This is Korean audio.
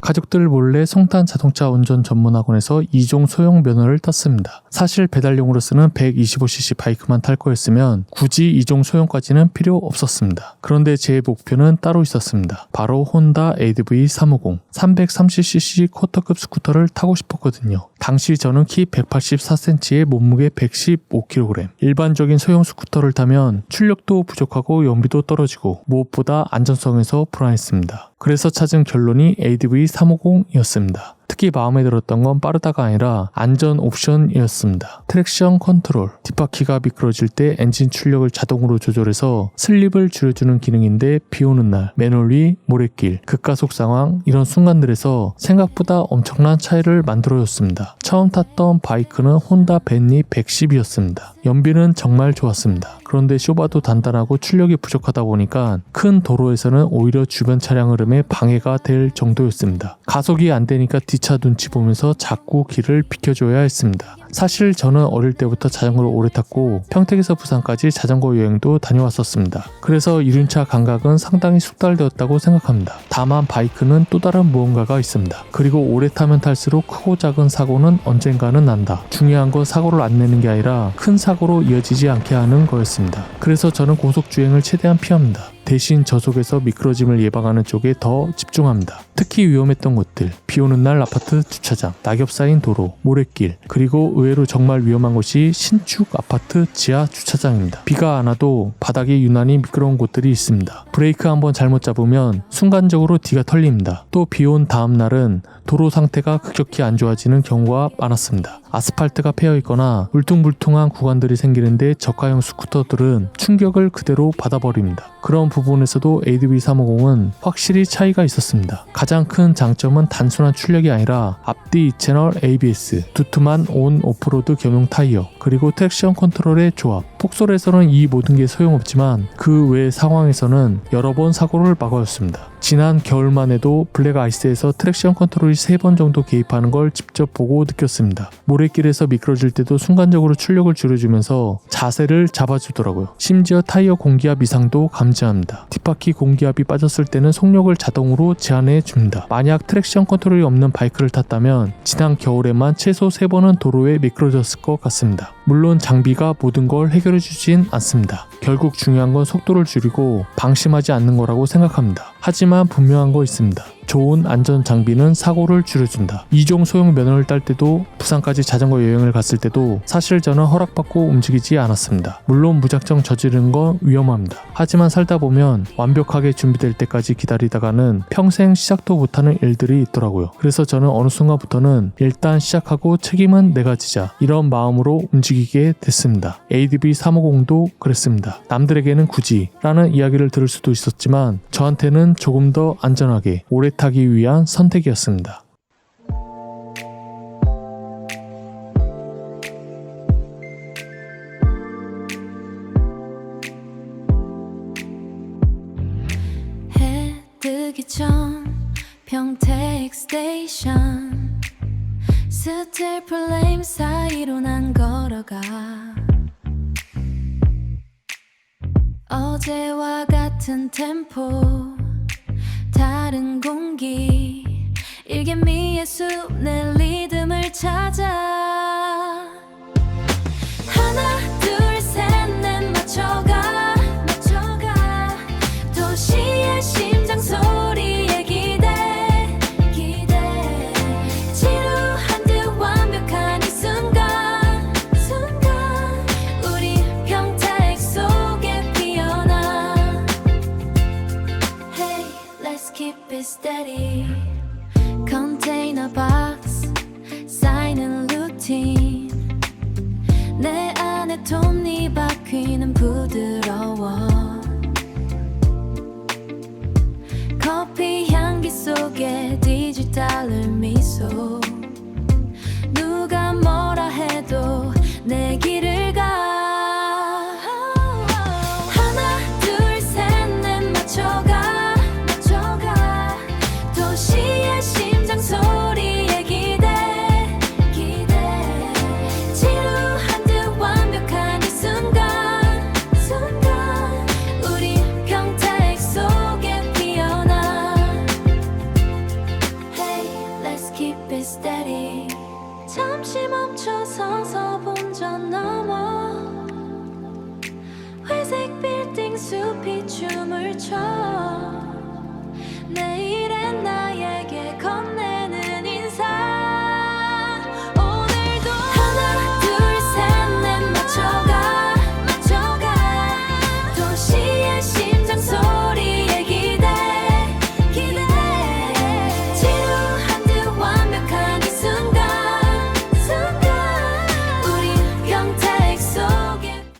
가족들 몰래 송탄 자동차 운전 전문학원에서 2종 소형 면허를 땄습니다. 사실 배달용으로 쓰는 125cc 바이크만 탈 거였으면 굳이 2종 소형까지는 필요 없었습니다. 그런데 제 목표는 따로 있었습니다. 바로 혼다 ADV350 330cc 쿼터급 스쿠터를 타고 싶었거든요. 당시 저는 키 184cm에 몸무게 115kg. 일반적인 소형 스쿠터를 타면 출력도 부족하고 연비도 떨어지고 무엇보다 안전성에서 불안했습니다. 그래서 찾은 결론이 ADV350이었습니다. 특히 마음에 들었던 건 빠르다가 아니라 안전 옵션이었습니다. 트랙션 컨트롤, 뒷바퀴가 미끄러질 때 엔진 출력을 자동으로 조절해서 슬립을 줄여주는 기능인데 비 오는 날, 맨홀 위, 모래길, 급가속 상황 이런 순간들에서 생각보다 엄청난 차이를 만들어줬습니다. 처음 탔던 바이크는 혼다 벤니 110이었습니다. 연비는 정말 좋았습니다. 그런데 쇼바도 단단하고 출력이 부족하다 보니까 큰 도로에서는 오히려 주변 차량 흐름에 방해가 될 정도였습니다. 가속이 안 되니까 뒷차 눈치 보면서 자꾸 길을 비켜줘야 했습니다. 사실 저는 어릴 때부터 자전거를 오래 탔고 평택에서 부산까지 자전거 여행도 다녀왔었습니다. 그래서 이륜차 감각은 상당히 숙달되었다고 생각합니다. 다만 바이크는 또 다른 무언가가 있습니다. 그리고 오래 타면 탈수록 크고 작은 사고는 언젠가는 난다. 중요한 건 사고를 안 내는 게 아니라 큰 사고로 이어지지 않게 하는 거였습니다. 그래서 저는 고속주행을 최대한 피합니다. 대신 저속에서 미끄러짐을 예방하는 쪽에 더 집중합니다. 특히 위험했던 곳들, 비 오는 날 아파트 주차장, 낙엽 쌓인 도로, 모래길, 그리고 의외로 정말 위험한 곳이 신축 아파트 지하 주차장입니다. 비가 안 와도 바닥이 유난히 미끄러운 곳들이 있습니다. 브레이크 한번 잘못 잡으면 순간적으로 뒤가 털립니다. 또 비 온 다음 날은 도로 상태가 급격히 안 좋아지는 경우가 많았습니다. 아스팔트가 패여 있거나 울퉁불퉁한 구간들이 생기는데 저가형 스쿠터들은 충격을 그대로 받아버립니다. 그런 부분에서도 ADV350은 확실히 차이가 있었습니다. 가장 큰 장점은 단순한 출력이 아니라 앞뒤 2채널 ABS, 두툼한 온 오프로드 겸용 타이어, 그리고 트랙션 컨트롤의 조합. 폭설에서는 이 모든 게 소용없지만 그 외 상황에서는 여러 번 사고를 막아줬습니다. 지난 겨울만 해도 블랙 아이스에서 트랙션 컨트롤이 3번 정도 개입하는 걸 직접 보고 느꼈습니다. 모래길에서 미끄러질 때도 순간적으로 출력을 줄여주면서 자세를 잡아주더라고요. 심지어 타이어 공기압 이상도 감지합니다. 뒷바퀴 공기압이 빠졌을 때는 속력을 자동으로 제한해 줍니다. 만약 트랙션 컨트롤이 없는 바이크를 탔다면 지난 겨울에만 최소 3번은 도로에 미끄러졌을 것 같습니다. 물론 장비가 모든 걸 해결해 주진 않습니다. 결국 중요한 건 속도를 줄이고 방심하지 않는 거라고 생각합니다. 하지만 분명한 거 있습니다. 좋은 안전 장비는 사고를 줄여준다. 2종 소형 면허를 딸 때도 부산까지 자전거 여행을 갔을 때도 사실 저는 허락받고 움직이지 않았습니다. 물론 무작정 저지르는 건 위험합니다. 하지만 살다 보면 완벽하게 준비될 때까지 기다리다가는 평생 시작도 못하는 일들이 있더라고요. 그래서 저는 어느 순간부터는 일단 시작하고 책임은 내가 지자 이런 마음으로 움직이게 됐습니다. ADV350도 그랬습니다. 남들에게는 굳이 라는 이야기를 들을 수도 있었지만 저한테는 조금 더 안전하게 오래 타기 위한 선택이었습니다. 해 뜨기 전 평택 스테이션 스틸 플레임 사이로 난 걸어가 어제와 같은 템포 다른 공기 일개미의 숲 내 리듬을 찾아 하나 둘 셋 넷 맞춰가 도시의 심장 소리에 기대 지루한 듯 완벽한 이 순간 우리 평택 속에 피어나 Hey let's keep it steady Container box 쌓이는 루틴 내 안에 톱니바퀴는 부드러워 커피 향기 속에 디지털 미소 누가 뭐라 해도 내 길을 가 하나 둘 셋 넷 맞춰가 도시의 심장 소리에 기대 지루한 듯 완벽한 이 순간 숲이 춤을 춰 내일의 날